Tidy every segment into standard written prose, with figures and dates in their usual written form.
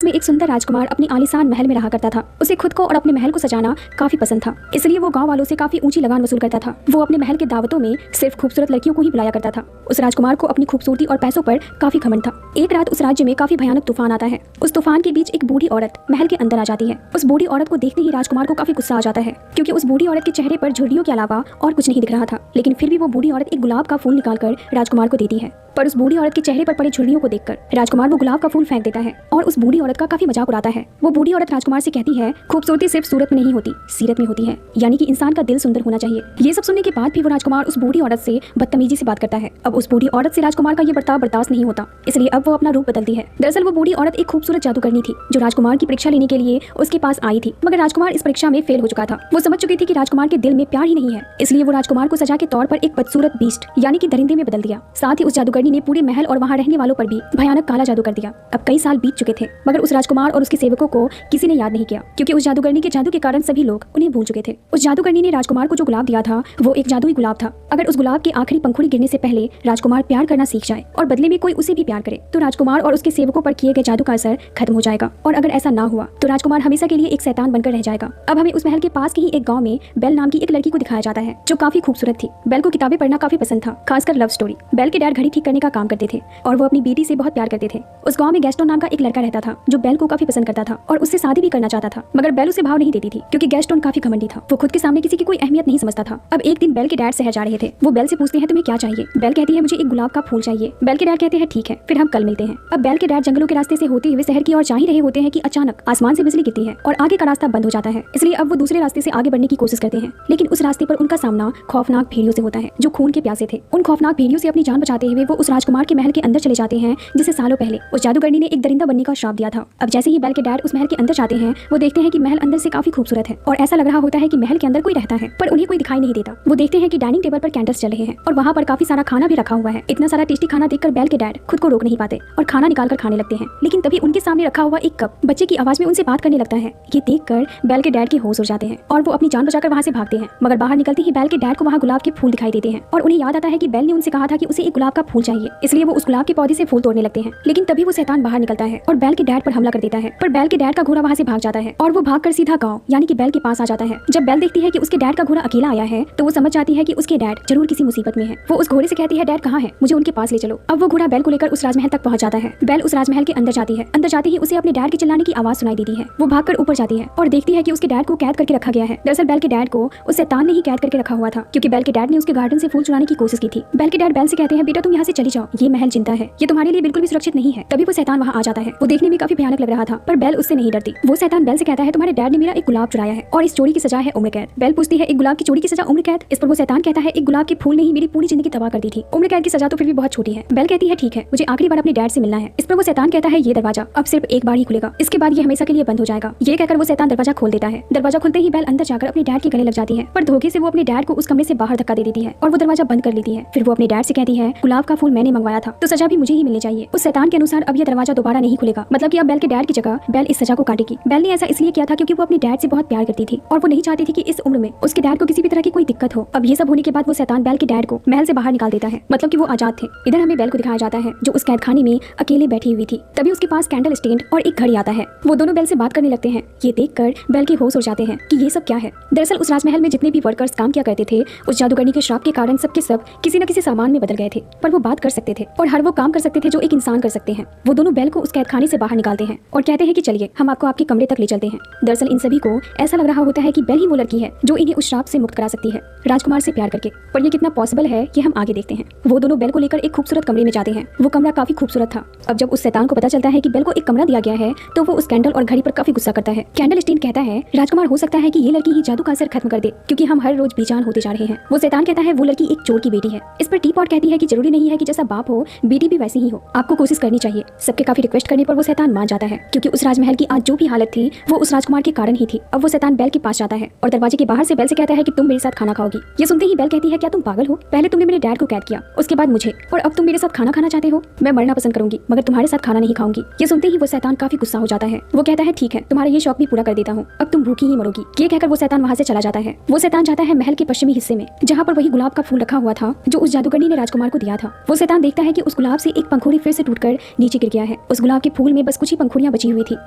में एक सुंदर राजकुमार अपनी आलीशान महल में रहा करता था। उसे खुद को और अपने महल को सजाना काफी पसंद था, इसलिए वो गांव वालों से काफी ऊंची लगान वसूल करता था। वो अपने महल के दावतों में सिर्फ खूबसूरत लड़कियों को ही बुलाया करता था। उस राजकुमार को अपनी खूबसूरती और पैसों पर काफी घमंड था। एक रात उस राज्य में काफी भयानक तूफान आता है। उस तूफान के बीच एक बूढ़ी औरत महल के अंदर आ जाती है। उस बूढ़ी औरत को देखते ही राजकुमार को काफी गुस्सा आ जाता है, क्योंकि उस बूढ़ी औरत के चेहरे पर झुर्रियों के अलावा और कुछ नहीं दिख रहा था। लेकिन फिर भी वो बूढ़ी औरत एक गुलाब का फूल निकालकर राजकुमार को देती है। पर उस बूढ़ी औरत के चेहरे पर पड़े झुर्रियों को देखकर राजकुमार वो गुलाब का फूल फेंक देता है और उस बूढ़ी औरत का काफी मजाक उड़ाता है। वो बूढ़ी औरत राजकुमार से कहती है, खूबसूरती सिर्फ सूरत में नहीं होती, सीरत में होती है, यानी कि इंसान का दिल सुंदर होना चाहिए। ये सब सुनने के बाद भी वो राजकुमार उस बूढ़ी औरत से बदतमीजी से बात करता है। अब उस बूढ़ी औरत से राजकुमार का ये बर्ताव बर्दाश्त नहीं होता, इसलिए अब वो अपना रूप बदलती है। दरअसल वो बूढ़ी औरत एक खूबसूरत जादूगरनी थी जो राजकुमार की परीक्षा लेने के लिए उसके पास आई थी, मगर राजकुमार इस परीक्षा में फेल हो चुका था। वो समझ चुकी थी कि राजकुमार के दिल में प्यार ही नहीं है, इसलिए वो राजकुमार को सजा के तौर पर एक बदसूरत बीस्ट यानी कि दरिंदे में बदल दिया। साथ ही उस जादूगरनी ने पूरे महल और वहाँ रहने वालों पर भी भयानक काला जादू कर दिया। अब कई साल बीत चुके थे, मगर उस राजकुमार और उसके सेवकों को किसी ने याद नहीं किया, क्योंकि उस जादूगरनी के जादू के कारण सभी लोग उन्हें भूल चुके थे। उस जादूगरनी ने राजकुमार को जो गुलाब दिया था वो एक जादुई गुलाब था। अगर उस गुलाब के आखिरी पंखुड़ी गिरने से पहले राजकुमार प्यार करना सीख जाए और बदले में कोई उसे भी प्यार करे, तो राजकुमार और उसके सेवकों पर किए गए जादू का असर खत्म हो जाएगा। और अगर ऐसा ना हुआ तो राजकुमार हमेशा के लिए एक शैतान बनकर रह जाएगा। अब हमें उस महल के पास के ही एक गाँव में बेल नाम की एक लड़की को दिखाया जाता है जो काफी खूबसूरत थी। बेल को किताबें पढ़ना काफी पसंद था, खासकर लव स्टोरी। बेल के डैड घड़ी ठीक करने का काम करते थे और वो अपनी बेटी से बहुत प्यार करते थे। उस गांव में गैस्टोन नाम का एक लड़का रहता था जो बेल को काफी पसंद करता था और उससे शादी भी करना चाहता था, मगर बेल उसे भाव नहीं देती थी, क्योंकि गैस्टोन काफी घमंडी था। वो खुद के सामने किसी की कोई अहमियत नहीं समझता था। अब एक दिन बेल के डैड शहर जा रहे थे। वो बेल से पूछते हैं, तुम्हें क्या चाहिए? बेल कहती है, मुझे एक गुलाब का फूल चाहिए। बेल के डैड कहते हैं, ठीक है, फिर हम कल मिलते हैं। अब बेल के डैड जंगलों के रास्ते से होते हुए शहर की ओर जा ही रहे होते हैं कि अचानक आसमान से बिजली गिरती है और आगे का रास्ता बंद हो जाता है। इसलिए अब वो दूसरे रास्ते से आगे बढ़ने की कोशिश करते हैं, लेकिन उस रास्ते पर उनका सामना खौफनाक भेड़ियों से होता है जो खून के प्यासे थे। उन खौफनाक भेड़ियों से अपनी जान बचाते हुए वो उस राजकुमार के महल के अंदर चले जाते हैं जिसे सालों पहले उस जादूगरनी ने एक दरिंदा बनने का श्राप दिया था। अब जैसे ही बेल के डैड उस महल के अंदर जाते हैं, वो देखते हैं कि महल अंदर से काफी खूबसूरत है और ऐसा लग रहा होता है कि महल के अंदर कोई रहता है, पर उन्हें कोई दिखाई नहीं देता। वो देखते हैं कि डाइनिंग टेबल पर कैंडल्स जल रहे हैं और वहाँ पर काफी सारा खाना भी रखा हुआ है। इतना सारा टेस्टी खाना देखकर बेल के डैड खुद को रोक नहीं पाते और खाना निकाल कर खाने लगते हैं। लेकिन तभी उनके सामने रखा हुआ एक कप बच्चे की आवाज में उनसे बात करने लगता है। ये देखकर बेल के डैड के होश उड़ जाते हैं और वो अपनी जान बचाकर वहाँ से भागते हैं, मगर बाहर निकलते ही बेल के डैड को वहाँ गुलाब के फूल दिखाई देते हैं और उन्हें याद आता है कि बेल ने उनसे कहा था कि उसे एक गुलाब का फूल चाहिए, इसलिए वो उस गुलाब के पौधे से फूल तोड़ने लगते हैं। लेकिन तभी वो शैतान बाहर निकलता है और बेल के डैड पर हमला कर देता है, पर बेल के डैड का घोड़ा वहाँ से भाग जाता है और वो भागकर सीधा गाँव यानी कि बेल के पास आ जाता है। जब बेल देखती है कि उसके डैड का घोड़ा अकेला आया है तो वो समझ जाती है कि उसके डैड जरूर किसी मुसीबत में है। वो उस घोड़े से कहती है, डैड कहाँ है, मुझे उनके पास ले चलो। अब वो घोड़ा बेल को लेकर उस राजमहल तक पहुंच जाता है। बेल उस राजमहल के अंदर जाती है। अंदर जाते ही उसे अपने डैड के चिल्लाने की आवाज सुनाई देती है। वो भागकर ऊपर जाती है और देखती है कि उसके डैड को कैद करके रखा गया है। दरअसल बेल के डैड को उस शैतान ने ही कैद करके रखा हुआ था, क्योंकि बेल के डैड ने उसके गार्डन से फूल चुराने की कोशिश की थी। बेल के डैड बेल से कहते हैं, बेटा तुम यहाँ से चली जाओ, ये महल जिंदा है, ये तुम्हारे लिए बिल्कुल भी सुरक्षित नहीं है। तभी वो शैतान वहाँ आ जाता है। वो देखने में काफी भयानक लग रहा था, पर बेल उससे नहीं डरती। वो शैतान बेल से कहता है, तुम्हारे डैड ने मेरा एक गुलाब चुराया है और इस चोरी की सजा है उम्र कैद। बेल पूछती है, एक गुलाब की चोरी की सजा उम्र कैद? इस पर वो शैतान कहता है, एक गुलाब के फूल ने ही मेरी पूरी जिंदगी तबाह कर दी थी, उम्र कैद की सजा तो फिर भी बहुत छोटी है। बेल कहती है, ठीक है, मुझे आखिरी बार अपने डैड से मिलना है। इस पर वो शैतान कहता है, ये दरवाजा अब सिर्फ एक बार ही खुलेगा, इसके बाद ये हमेशा के लिए बंद हो जाएगा। ये कहकर वो शैतान दरवाजा खोल देता है। दरवाजा खुलते ही बेल अंदर जाकर अपने डैड के गले लग जाती है, पर धोखे से वो अपने डैड को उस कमरे से बाहर धक्का दे देती है और वो दरवाजा बंद कर लेती है। फिर वो अपने डैड से कहती है, गुलाब का फूल मैंने मंगवाया था तो सजा भी मुझे ही मिलनी चाहिए। उस शैतान के अनुसार अब ये दरवाजा दोबारा नहीं खुलेगा, मतलब कि अब बेल के डैड की जगह बेल इस सजा को काटेगी। बेल ने ऐसा इसलिए किया था क्योंकि वो अपने डैड से बहुत प्यार करती थी और वो नहीं चाहती थी कि इस उम्र में उसके डैड को किसी भी तरह की कोई दिक्कत हो। अब ये सब होने के बाद वो शैतान बेल के डैड को महल से बाहर निकाल देता है, मतलब कि वो आजाद थे। इधर हमें बेल को दिखाया जाता है जो उस कैदखाने में अकेले बैठी हुई थी। तभी उसके पास कैंडल स्टैंड और एक घड़ी आता है। वो दोनों बेल से बात करने लगते हैं। ये देखकर बेल के होश उड़ जाते हैं कि ये सब क्या है। दरअसल उस राजमहल में जितने भी वर्कर्स काम किया करते थे, उस जादूगरनी के श्राप के कारण सबके सब किसी न किसी सामान में बदल गए थे, पर वो बात कर सकते थे और हर वो काम कर सकते थे जो एक इंसान कर सकते हैं। वो दोनों बेल को उस कैदखाने से बाहर निकालते हैं और कहते हैं कि चलिए हम आपको आपके कमरे तक ले चलते हैं। दरअसल इन सभी को ऐसा लग रहा होता है कि बेल ही वो लड़की है जो इन्हें उस श्राप से मुक्त करा सकती है, राजकुमार से प्यार करके। पर ये कितना पॉसिबल है ये हम आगे देखते हैं। वो दोनों बेल को लेकर एक खूबसूरत कमरे में जाते हैं। वो कमरा काफी खूबसूरत था। अब जब उस शैतान को पता चलता है कि बेल को एक कमरा दिया गया है तो वो उस कैंडल और घड़ी पर काफी गुस्सा करता है। कैंडल स्टैंड कहता है, राजकुमार हो सकता है कि ये लड़की ही जादू का असर खत्म कर दे, क्योंकि हम हर रोज बेजान होते जा रहे हैं। वो शैतान कहता है वो लड़की एक चोर की बेटी है। इस पर टी पॉट कहती है कि जरूरी नहीं है कि जैसा बाप हो बेटी भी वैसी ही हो, आपको कोशिश करनी चाहिए। सबके काफी रिक्वेस्ट करने पर वो शैतान मान जाता है, क्योंकि उस राजमहल की आज जो भी हालत थी वो उस राजकुमार के कारण ही थी। अब वो शैतान बेल के पास जाता है और दरवाजे के बाहर से बेल से कहता है कि तुम मेरे साथ खाना खाओगी। ये सुनते ही बेल कहती है, क्या तुम पागल हो? पहले तुमने मेरे डैड को कैद किया, उसके बाद मुझे, और अब तुम मेरे साथ खाना खाना चाहते हो? मैं मरना पसंद करूंगी मगर तुम्हारे साथ खाना नहीं खाऊंगी। ये सुनते ही वो शैतान काफी गुस्सा हो जाता है। वो कहता है, ठीक है, तुम्हारा ये शौक भी पूरा कर देता हूँ, अब तुम भूखी ही मरोगी। ये कहकर वो शैतान वहाँ से चला जाता है। वो शैतान जाता है महल के पश्चिमी हिस्से में, जहाँ पर वही गुलाब का फूल रखा हुआ था जो उस जादूगरनी ने राजकुमार को दिया था। वो वो शैतान देखता है कि उस गुलाब से एक पंखुड़ी फिर से टूटकर नीचे गिर गया है। उस गुलाब के फूल में बस कुछ ही पंखुड़ियां बची हुई थी।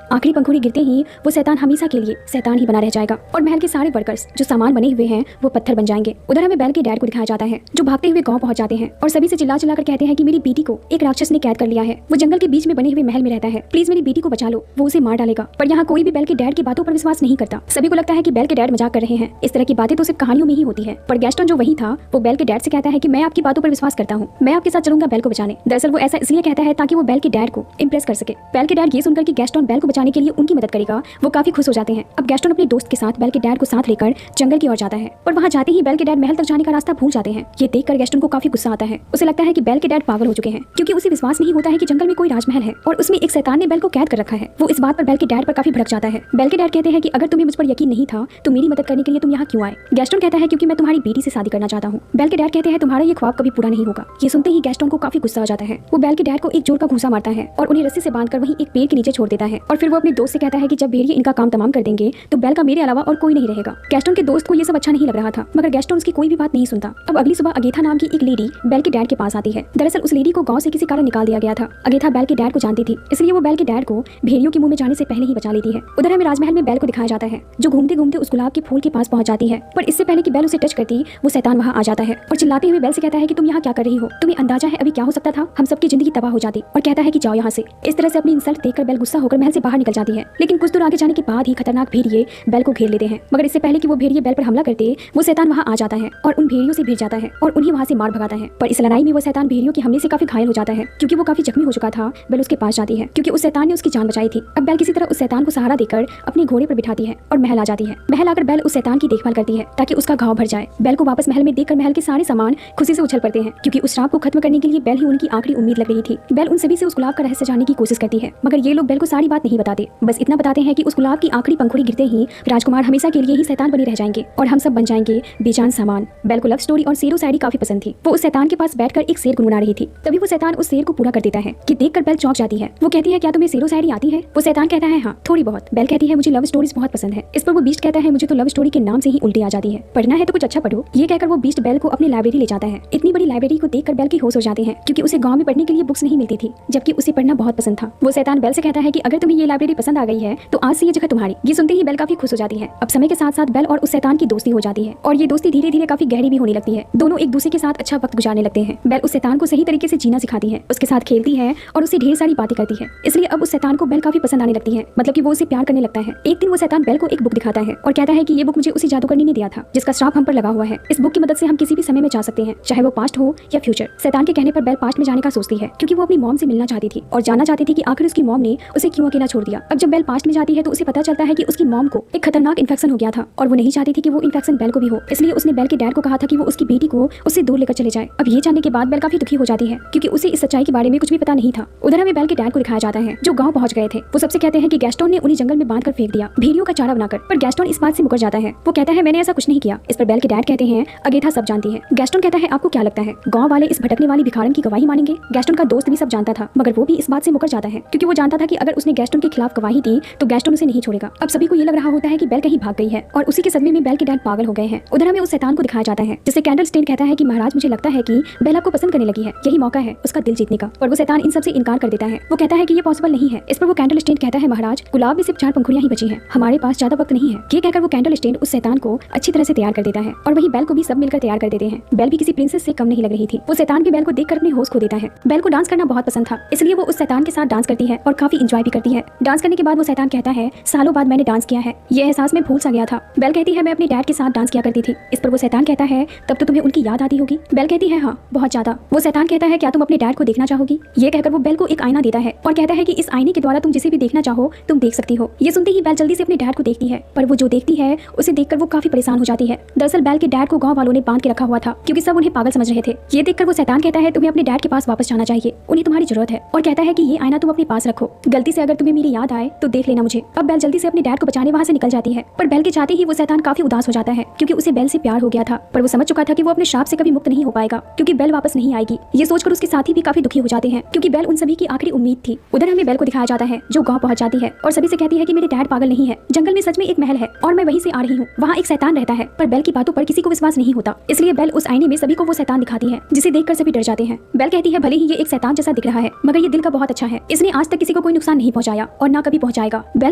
आखिरी पंखुड़ी गिरते ही वो शैतान हमेशा के लिए शैतान ही बना रह जाएगा और महल के सारे वर्कर्स जो सामान बने हुए हैं वो पत्थर बन जाएंगे। उधर हमें बेल के डैड को दिखाया जाता है जो भागते हुए गांव पहुंच जाते हैं और सभी से चिल्ला चिल्लाकर कहते हैं कि मेरी बेटी को एक राक्षस ने कैद कर लिया है। वो जंगल के बीच में बने हुए महल में रहता है, प्लीज मेरी बेटी को बचा लो, वो उसे मार डालेगा। पर यहाँ कोई भी बेल के डैड की बातों पर विश्वास नहीं करता। सभी को लगता है कि बेल के डैड मजाक कर रहे हैं। इस तरह की बातें तो सिर्फ कहानियों में ही होती है। पर गैस्टन जो वही था वो बेल के डैड से कहता है कि मैं आपकी बातों पर विश्वास करता हूँ, मैं आपके साथ चलूंगा बेल को बचाने। दरअसल वो ऐसा इसलिए कहता है ताकि वो बेल के डैड को इंप्रेस कर सके। बेल के डैड ये सुनकर कि गैस्टन बेल को बचाने के लिए उनकी मदद करेगा वो काफी खुश हो जाते हैं। अब गैस्टन अपने दोस्त के साथ बेल के डैड को साथ लेकर जंगल की ओर जाता है और वहाँ जाते ही बेल के डैड महल तक जाने का रास्ता भूल जाते हैं। ये देखकर गैस्टन को काफी गुस्सा आता है। उसे लगता है कि बेल के डैड पागल हो चुके हैं क्योंकि उसे विश्वास नहीं होता है कि जंगल में कोई राजमहल है और उसमें एक शैतान ने बेल को कैद कर रखा है। वो इस बात पर बेल के डैड पर काफी भड़क जाता है। बेल के डैड कहते हैं कि अगर तुम्हें मुझ पर यकीन नहीं था तो मेरी मदद करने के लिए तुम यहाँ क्यों आए। गैस्टन कहता है क्योंकि मैं तुम्हारी बेटी से शादी करना चाहता हूँ। बेल के डैड कहते हैं तुम्हारा ये ख्वाब कभी पूरा नहीं होगा। ये सुनते ही गैस्टन को काफी गुस्सा आ जाता है। वो बेल के डैड को एक जोर का घूंसा मारता है और उन्हें रस्सी से बांधकर वहीं एक पेड़ के नीचे छोड़ देता है और फिर वो अपने दोस्त से कहता है कि जब भेड़िए इनका काम तमाम कर देंगे तो बेल का मेरे अलावा और कोई नहीं रहेगा। गैस्टन के दोस्त को ये सब अच्छा नहीं लग रहा था मगर गैस्टन उसकी कोई भी बात नहीं सुनता। अब अगली सुबह अगेथा नाम की एक लेडी बेल के डैड के पास आती है। दरअसल उस लेडी को गांव से किसी कारण निकाल दिया गया था। अगेथा बेल के डैड को जानती थी इसलिए वो बेल के डैड को भेड़ियों के मुंह में जाने से पहले ही बचा लेती है। उधर हमें राजमहल में बेल को दिखाया जाता है जो घूमते घूमते उस गुलाब के फूल के पास पहुंच जाती है। पर इससे पहले कि बेल उसे टच करती वो शैतान वहां आ जाता है और चिल्लाते हुए बेल से कहता है कि तुम यहाँ क्या कर रही हो, तुम्हें अंदाजा है अभी क्या हो सकता था, हम सबकी जिंदगी तबाह हो जाती, और कहता है कि जाओ यहाँ से। इस तरह से अपनी इंसल्ट देखकर बेल गुस्सा होकर महल से बाहर निकल जाती है। लेकिन कुछ दूर आगे जाने के बाद ही खतरनाक भेड़िए बेल को घेर लेते हैं। मगर इससे पहले कि वो भेड़िए बेल पर हमला करते वो शैतान वहां आ जाता है और उन भेड़ियों से भिड़ जाता है और उन्हें वहां से मार भगाता है। पर इस लड़ाई में वो शैतान भेड़ियों के हमले से काफी घायल हो जाता है। क्योंकि वो काफी जख्मी हो चुका था बेल उसके पास जाती है क्योंकि उस शैतान ने उसकी जान बचाई थी। अब बेल किसी तरह उस शैतान को सहारा देकर अपने घोड़े पर बिठाती है और महल आ जाती है। महल आकर बेल उस शैतान की देखभाल करती है ताकि उसका घाव भर जाए। बेल को वापस महल में देखकर महल के सारे सामान खुशी से उछल पड़ते हैं क्योंकि उस श्राप को खत्म करने के लिए बेल ही उनकी आखिरी उम्मीद लग रही थी। बेल उन सभी से उस गुलाब का रहस्य जानने की कोशिश करती है मगर ये लोग बेल को सारी बात नहीं बताते। बस इतना बताते हैं कि उस गुलाब की आखिरी पंखुड़ी गिरते ही राजकुमार हमेशा के लिए ही शैतान बने रह जाएंगे और हम सब बन जाएंगे बेजान सामान। बेल को लव स्टोरी और शेरो शायरी काफी पसंद थी। वो उस शैतान के पास बैठकर एक शेर गुनगुना रही थी। तभी वो शैतान उस शेर को पूरा कर देता है कि देखकर बेल चौंक जाती है। वो कहती है क्या तुम्हें शेरो शायरी आती है? वो शैतान कहता है हाँ थोड़ी बहुत। बेल कहती है मुझे लव स्टोरीज बहुत पसंद है। इस पर वो बीस्ट कहता है मुझे तो लव स्टोरी के नाम से ही उल्टी आ जाती है, पढ़ना है तो कुछ अच्छा पढ़ो। ये कहकर वो बीस्ट बेल को अपनी लाइब्रेरी ले जाता है। इतनी बड़ी लाइब्रेरी को देखकर बेल की होश हो जाती है क्योंकि उसे गांव में पढ़ने के लिए बुक्स नहीं मिलती थी जबकि उसे पढ़ना बहुत पसंद था। वो शैतान बेल से कहता है कि अगर तुम्हें ये लाइब्रेरी पसंद आ गई है तो आज से ये जगह तुम्हारी। ये सुनते ही बेल काफी खुश हो जाती है। अब समय के साथ साथ बेल और उस शैतान की दोस्ती हो जाती है और ये दोस्ती धीरे धीरे काफी गहरी भी होने लगती है। दोनों एक दूसरे के साथ अच्छा वक्त गुजारने लगते हैं। बेल उस शैतान को सही तरीके से जीना सिखाती है, उसके साथ खेलती है और उसे ढेर सारी बातें करती है। इसलिए अब उस शैतान को बेल काफी पसंद आने लगती है, मतलब कि वो उसे प्यार करने लगता है। एक दिन वो शैतान बेल को एक बुक दिखाता है और कहता है कि ये बुक मुझे उसी जादूगरनी ने दिया था जिसका श्राप हम पर लगा हुआ है। इस बुक की मदद से हम किसी भी समय में जा सकते हैं, चाहे वो पास्ट हो या फ्यूचर। शैतान के कहने पर बेल पास्ट में जाने का सोचती है क्योंकि वो अपनी मॉम से मिलना चाहती थी और जानना चाहती थी कि आखिर उसकी मॉम ने उसे क्यों अकेला छोड़ दिया। अब जब बेल पास्ट में जाती है तो उसे पता चलता है कि उसकी मॉम को एक खतरनाक इन्फेक्शन हो गया था और वो नहीं चाहती थी कि वो इन्फेक्शन बेल को भी हो। इसलिए उसने बेल के डैड को कहा था कि वो उसकी बेटी को उससे दूर लेकर चले जाए। अब ये जानने के बाद बेल काफी दुखी हो जाती है क्योंकि उसे इस सच्चाई के बारे में कुछ भी पता नहीं था। उधर हमें बेल के डैड को दिखाया जाता है जो गांव पहुंच गए थे। वो सबसे कहते हैं कि गैस्टन ने उन्हें जंगल में बांधकर फेंक दिया भेड़ियों का चारा बनाकर, पर गैस्टन इस बात से मुकर जाता है। वो कहता है मैंने ऐसा कुछ नहीं किया। इस पर बेल के डैड कहते हैं अगेथा सब जानती है। गैस्टन कहता है आपको क्या लगता है गांव वाले इस भटकने वाली भिखारन की गवाही मानेंगे? गैस्टन का दोस्त भी सब जानता था मगर वो भी इस बात से मुकर जाता है क्योंकि वो जानता था कि अगर उसने गैस्टन के खिलाफ गवाही दी तो गैस्टन उसे नहीं छोड़ेगा। अब सभी को ये लग रहा होता है कि बेल कहीं भाग गई है और उसी के सदमे में बेल के डैड पागल हो गए हैं। उधर हमें उस शैतान को दिखाया जाता है जिससे कैंडल स्टेन कहता है कि महाराज मुझे लगता है कि बेल आपको पसंद करने लगी है, यही मौका है उसका दिल जीतने का। पर वो शैतान इन सब से इनकार कर देता है। वो कहता है कि ये पॉसिबल नहीं है। इस पर वो कैंडल स्टेन कहता है महाराज गुलाब में सिर्फ 4 पंखुड़ियां ही बची हैं, हमारे पास ज्यादा वक्त नहीं है। ये कहकर वो कैंडल स्टेन उस शैतान को अच्छी तरह से तैयार कर देता है और वही बेल को भी सब मिलकर तैयार कर देते हैं। बेल भी किसी प्रिंसेस से कम नहीं लग रही थी। वो शैतान भी बेल को देखकर अपनी होश खो देता है। बेल को डांस करना बहुत पसंद था इसलिए वो उस शैतान के साथ डांस करती है और काफी इंजॉय भी करती है। डांस करने के बाद वो शैतान कहता है सालों बाद मैंने डांस किया है, ये एहसास में भूल सा गया था। बेल कहती है मैं अपने डैड के साथ डांस किया करती थी। इस पर वो शैतान कहता है तब तो तुम्हें उनकी याद आती होगी। बेल कहती है हाँ बहुत ज्यादा। वो शैतान कहता है क्या तुम अपने डैड को देखना चाहोगी? ये कहकर वो बेल को एक आईना देता है और कहता है कि इस आईने के द्वारा तुम जिसे भी देखना चाहो तुम देख सकती हो। ये सुनते ही बेल जल्दी से अपने डैड को देखती है पर वो जो देखती है उसे देखकर वो काफी परेशान हो जाती है। दरअसल बेल के डैड को गांव वालों ने बांध के रखा हुआ था क्योंकि सब उन्हें पागल समझ रहे थे। ये देखकर वो शैतान कहता है तुम्हें अपने डैड के पास वापस जाना चाहिए, उन्हें तुम्हारी जरूरत है, और कहता है कि ये आईना तुम अपने पास रखो, गलती से अगर तुम्हें मेरी याद आए तो देख लेना मुझे। अब बेल जल्दी से अपने डैड को बचाने वहां से निकल जाती है पर बेल के चाहते ही वो शैतान काफी उदास हो जाता है क्योंकि उसे बेल से प्यार हो गया था। पर वो समझ चुका था कि वो अपने श्राप से कभी मुक्त नहीं हो पाएगा क्योंकि बेल वापस नहीं आएगी। ये सोचकर उसके साथी भी काफी दुखी हो जाते हैं क्योंकि बेल उन सभी की आखिरी उम्मीद थी। उधर हमें बेल को दिखाया जाता है जो गांव पहुंच जाती है और सभी से कहती है कि मेरे डैड पागल नहीं है, जंगल में सच में एक महल है और मैं वहीं से आ रही हूँ, वहाँ एक शैतान रहता है। पर बेल की बातों पर किसी को विश्वास नहीं होता इसलिए बेल उस आईने में सभी को वो शैतान दिखाती है जिसे देखकर सभी डर जाते हैं। बेल कहती है भले ही ये एक शैतान जैसा दिख रहा है मगर ये दिल का बहुत अच्छा है, इसने आज तक किसी को कोई नुकसान नहीं पहुंचाया और ना कभी पहुंचाएगा। बेल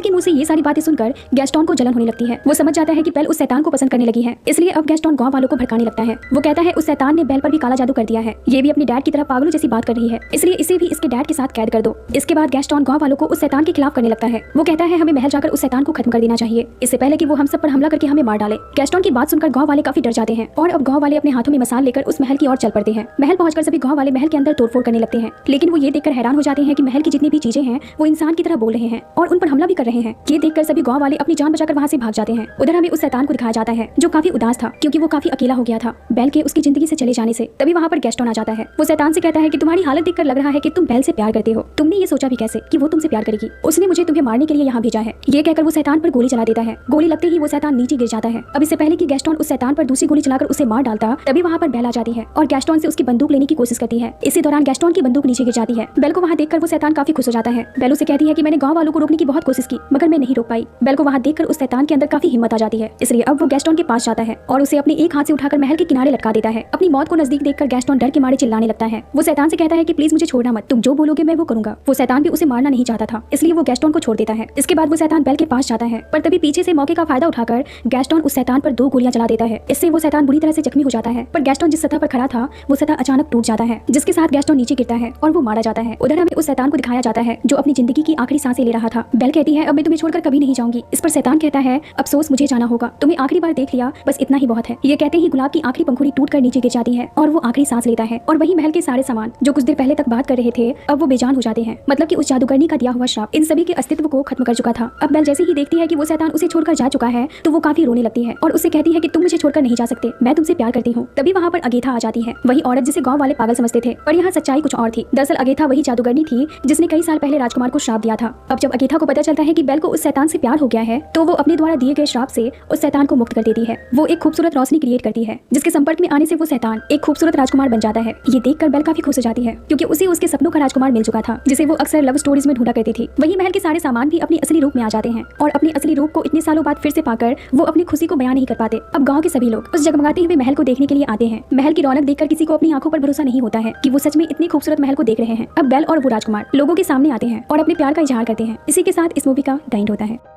के मुंह से ये सारी बातें सुनकर गैस्टोन को जलन होने लगती है। वो समझ जाता है कि बेल उस शैतान को पसंद करने लगी है, इसलिए अब गैस्टोन गांव वालों को भड़काने लगता है। वो कहता है उस शैतान ने बेल पर भी काला जादू कर दिया है, ये भी अपनी डैड की तरह पागलों जैसी बात कर रही है, इसलिए इसे भी इसके डैड के साथ कैद कर दो। इसके बाद गैस्टोन गांव वालों को उस शैतान के खिलाफ करने लगता है। वो कहता है हमें महल जाकर उस शैतान को खत्म कर देना चाहिए, इससे पहले कि वो हम सब पर हमला करके हमें मार डाले। गैस्टोन की बात सुनकर गांव वाले काफी डर जाते हैं और अब गांव वाले अपने हाथों में मसाल लेकर उस महल की ओर चल पड़ते हैं। महल पहुंचकर सभी गांव वाले महल के अंदर तोड़फोड़ करने लगते हैं, लेकिन वो ये देखकर हैरान हो जाते हैं कि महल की जितनी भी चीजें हैं वो इंसान की तरह बोल रहे हैं और उन पर हमला भी कर रहे हैं। ये देखकर सभी गांव वाले अपनी जान बचाकर वहां से भाग जाते हैं। उधर हमें उस शैतान को दिखाया जाता है जो काफी उदास था क्योंकि वो काफी अकेला हो गया था बेल के उसकी जिंदगी से चले जाने से। तभी वहां पर गैस्टोन आ जाता है। वो शैतान से कहता है कि तुम्हारी हालत देखकर लग रहा है कि तुम बेल से प्यार करते हो, तुमने ये सोचा भी कैसे कि वो तुमसे प्यार करेगी? उसने मुझे तुम्हें मारने के लिए यहाँ भेजा है। ये कहकर वो शैतान पर गोली चला देता है। गोली लगते ही वो शैतान नीचे गिर जाता है। अब इससे पहले कि गैस्टोन उस शैतान पर दूसरी गोली चलाकर उसे मार डालता तभी वहां पर बेल आ जाती है और गैस्टोन से उसकी बंदूक लेने की कोशिश करती है। इसी दौरान गैस्टोन की बंदूक नीचे गिर जाती है। बेल को वहां देखकर वो शैतान काफी खुश हो जाता है। बेल उसे कहती है कि मैंने गांव वालों को रोकने की बहुत कोशिश की मगर मैं नहीं रोक पाई। बेल को वहां देखकर उस शैतान के अंदर काफी हिम्मत आ जाती है, इसलिए अब वो गैस्टोन के पास जाता है और उसे अपने एक हाथ से उठाकर महल के किनारे लटका देता है। अपनी मौत को नजदीक देखकर गैस्टोन डर के मारे चिल्लाने लगता है। वो शैतान से कहता है कि प्लीज मुझे छोड़ना मत, तुम जो बोलोगे मैं वो करूंगा। वो शैतान भी उसे मारना नहीं चाहता था, इसलिए वो गैस्टोन को छोड़ देता है। इसके बाद वो शैतान बेल के पास जाता है पर तभी पीछे से मौके का फायदा उठाकर गैस्टोन उस शैतान पर 2 गोलियां चला देता है। इससे वो शैतान बुरी तरह से जख्मी हो जाता है पर गैस्टोन जिस सतह पर खड़ा था वो सतह अचानक टूट जाता है, जिसके साथ गैस्टोन नीचे गिरता है और वो मारा जाता है। उधर हमें उस शैतान को दिखाया जाता है जो अपनी जिंदगी की आखिरी सांसें ले रहा था। बेल कहती है अब मैं तुम्हें छोड़कर कभी नहीं जाऊंगी। इस पर शैतान कहता है अफसोस मुझे जाना होगा, तुम्हें आखिरी बार देख लिया, बस इतना ही बहुत है। ये कहते ही गुलाब की आखिरी पंखुड़ी टूटकर नीचे गिर जाती है और वो आखिरी सांस लेता है और वही महल के सारे सामान जो कुछ देर पहले तक बात कर रहे थे अब वो बेजान हो जाते हैं। मतलब कि उस जादूगरनी का दिया हुआ श्राप इन सभी के अस्तित्व को खत्म कर चुका था। अब बेल जैसे ही देखती है कि वो शैतान उसे छोड़कर जा चुका है तो वो काफी रोने लगती है और उसे कहती है कि तुम मुझे छोड़कर नहीं जा सकते, मैं तुमसे प्यार करती हूँ। तभी वहाँ पर अगेथा आ जाती है, वही औरत जिसे गाँव वाले पागल समझते थे पर यहाँ सच्चाई कुछ और थी। दरअसल अगेथा वही जादूगरनी थी जिसने कई साल पहले राजकुमार को श्राप दिया था। अब जब अगेथा को पता चलता है कि बेल को उस शैतान से प्यार हो गया है तो वो अपने द्वारा दिए गए श्राप से उस शैतान को मुक्त कर देती है। वो एक खूबसूरत रोशनी क्रिएट करती है जिसके संपर्क में आने से वो शैतान एक खूबसूरत राजकुमार बन जाता है। ये देखकर बेल काफी खुश हो जाती है क्योंकि उसे उसके सपनों का राजकुमार मिल चुका था जिसे वो अक्सर लव स्टोरीज में ढूंढा करती थी। वही महल के सारे सामान भी अपनी असली रूप में आ जाते हैं और अपने असली रूप को इतने सालों बाद फिर से पाकर वो अपनी खुशी को बयान नहीं कर पाते। अब गाँव के सभी लोग उस जगमगाते हुए महल को देखने के लिए आते हैं। महल की रौनक देखकर किसी को अपनी आंखों पर भरोसा नहीं होता है कि वो सच में इतनी खूबसूरत महल को देख रहे हैं। अब बेल और वो राजकुमार लोगों के सामने आते हैं और अपने प्यार का इजहार करते हैं। इसी के साथ इस मूवी का द एंड होता है।